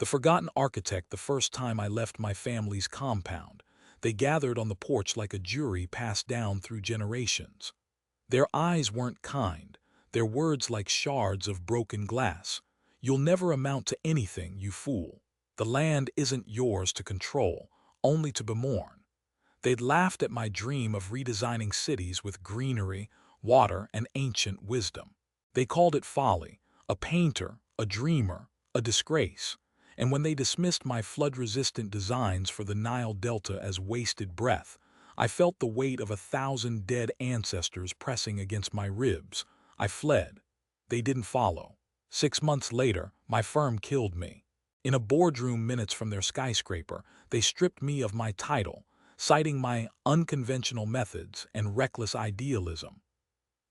The forgotten architect the first time I left my family's compound. They gathered on the porch like a jury passed down through generations. Their eyes weren't kind, their words like shards of broken glass. You'll never amount to anything, you fool. The land isn't yours to control, only to bemourn. They'd laughed at my dream of redesigning cities with greenery, water, and ancient wisdom. They called it folly, a painter, a dreamer, a disgrace. And when they dismissed my flood-resistant designs for the Nile Delta as wasted breath, I felt the weight of 1,000 dead ancestors pressing against my ribs. I fled. They didn't follow. 6 months later, my firm killed me. In a boardroom minutes from their skyscraper, they stripped me of my title, citing my unconventional methods and reckless idealism.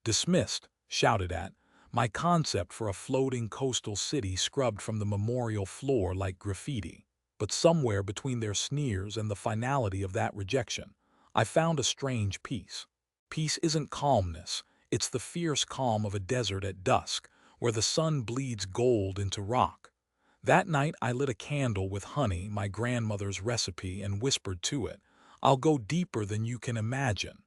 Dismissed, shouted at, my concept for a floating coastal city scrubbed from the memorial floor like graffiti. But somewhere between their sneers and the finality of that rejection, I found a strange peace. Peace isn't calmness, it's the fierce calm of a desert at dusk, where the sun bleeds gold into rock. That night I lit a candle with honey, my grandmother's recipe, and whispered to it, "I'll go deeper than you can imagine."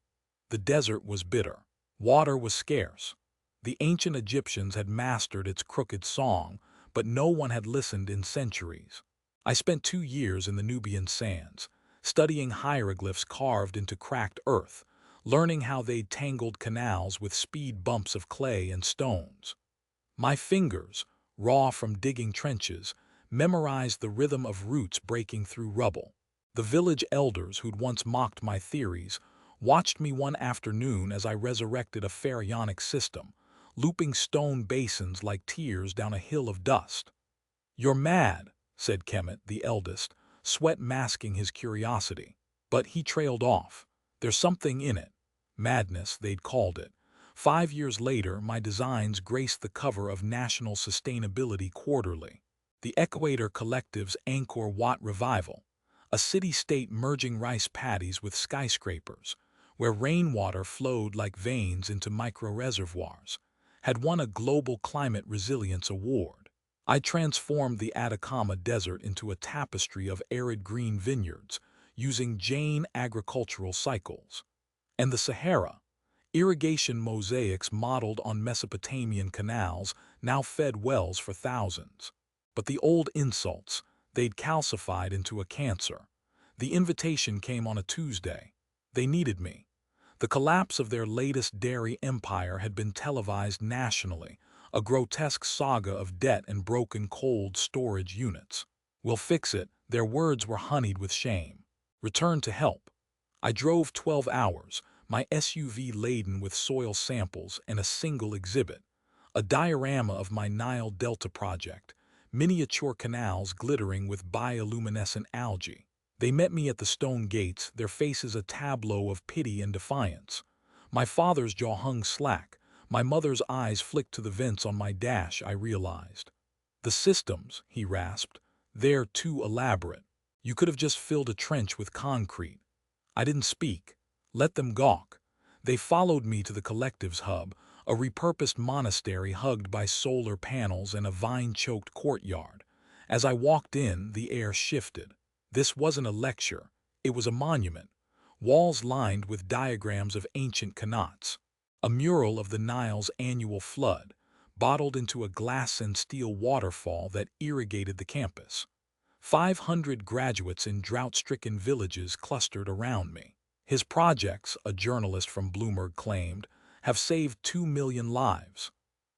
The desert was bitter. Water was scarce. The ancient Egyptians had mastered its crooked song, but no one had listened in centuries. I spent 2 years in the Nubian sands, studying hieroglyphs carved into cracked earth, learning how they'd tangled canals with speed bumps of clay and stones. My fingers, raw from digging trenches, memorized the rhythm of roots breaking through rubble. The village elders who'd once mocked my theories watched me one afternoon as I resurrected a pharaonic system, looping stone basins like tears down a hill of dust. "You're mad," said Kemet, the eldest, sweat masking his curiosity. But he trailed off. "There's something in it." Madness, they'd called it. 5 years later, my designs graced the cover of National Sustainability Quarterly. The Equator Collective's Angkor Wat Revival, a city-state merging rice paddies with skyscrapers, where rainwater flowed like veins into micro-reservoirs, had won a Global Climate Resilience Award. I transformed the Atacama Desert into a tapestry of arid green vineyards, using Jain agricultural cycles. And the Sahara, irrigation mosaics modeled on Mesopotamian canals, now fed wells for thousands. But the old insults, they'd calcified into a cancer. The invitation came on a Tuesday. They needed me. The collapse of their latest dairy empire had been televised nationally, a grotesque saga of debt and broken cold storage units. "We'll fix it," their words were honeyed with shame. Return to help. I drove 12 hours, my SUV laden with soil samples and a single exhibit, a diorama of my Nile Delta project, miniature canals glittering with bioluminescent algae. They met me at the stone gates, their faces a tableau of pity and defiance. My father's jaw hung slack, my mother's eyes flicked to the vents on my dash, I realized. "The systems," he rasped, "they're too elaborate. You could have just filled a trench with concrete." I didn't speak. Let them gawk. They followed me to the collective's hub, a repurposed monastery hugged by solar panels and a vine-choked courtyard. As I walked in, the air shifted. This wasn't a lecture, it was a monument. Walls lined with diagrams of ancient qanats, a mural of the Nile's annual flood, bottled into a glass and steel waterfall that irrigated the campus. 500 graduates in drought-stricken villages clustered around me. His projects, a journalist from Bloomberg claimed, have saved 2 million lives.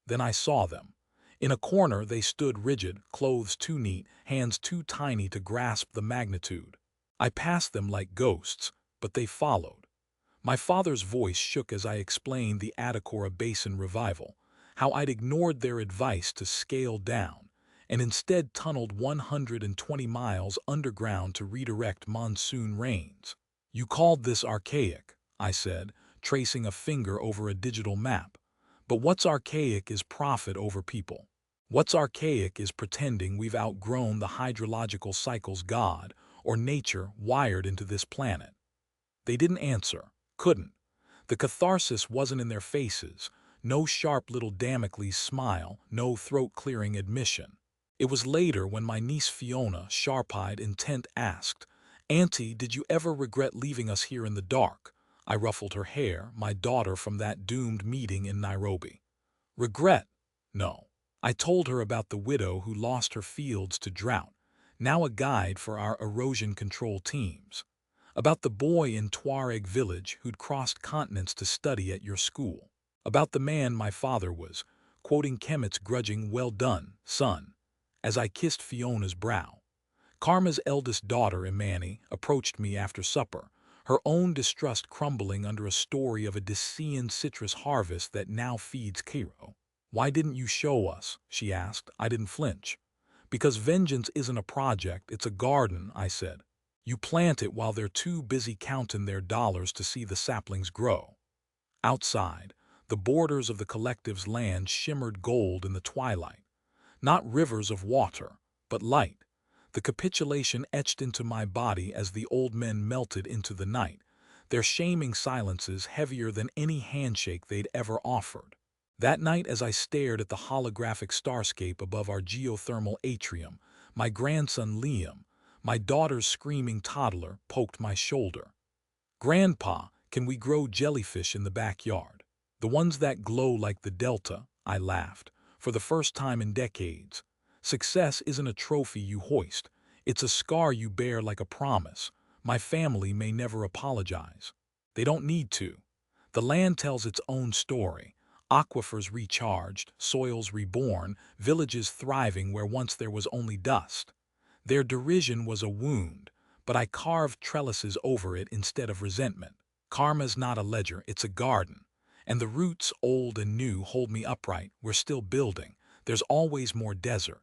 Then I saw them. In a corner they stood rigid, clothes too neat, hands too tiny to grasp the magnitude. I passed them like ghosts, but they followed. My father's voice shook as I explained the Atacora Basin revival, how I'd ignored their advice to scale down, and instead tunneled 120 miles underground to redirect monsoon rains. "You called this archaic," I said, tracing a finger over a digital map. "But what's archaic is profit over people. What's archaic is pretending we've outgrown the hydrological cycles God or nature wired into this planet." They didn't answer, couldn't. The catharsis wasn't in their faces, no sharp little Damocles smile, no throat-clearing admission. It was later when my niece Fiona, sharp-eyed, intent, asked, "Auntie, did you ever regret leaving us here in the dark?" I ruffled her hair, my daughter from that doomed meeting in Nairobi. Regret? No. I told her about the widow who lost her fields to drought, now a guide for our erosion control teams. About the boy in Tuareg village who'd crossed continents to study at your school. About the man my father was, quoting Kemet's grudging "well done, son," as I kissed Fiona's brow. Karma's eldest daughter, Imani, approached me after supper, her own distrust crumbling under a story of a Decian citrus harvest that now feeds Cairo. "Why didn't you show us?" she asked. I didn't flinch. "Because vengeance isn't a project, it's a garden," I said. "You plant it while they're too busy counting their dollars to see the saplings grow." Outside, the borders of the collective's land shimmered gold in the twilight. Not rivers of water, but light. The capitulation etched into my body as the old men melted into the night, their shaming silences heavier than any handshake they'd ever offered. That night, as I stared at the holographic starscape above our geothermal atrium, my grandson Liam, my daughter's screaming toddler, poked my shoulder. "Grandpa, can we grow jellyfish in the backyard? The ones that glow like the delta," I laughed, for the first time in decades. "Success isn't a trophy you hoist. It's a scar you bear like a promise. My family may never apologize. They don't need to. The land tells its own story. Aquifers recharged, soils reborn, villages thriving where once there was only dust. Their derision was a wound, but I carved trellises over it instead of resentment. Karma's not a ledger, it's a garden. And the roots, old and new, hold me upright. We're still building. There's always more desert,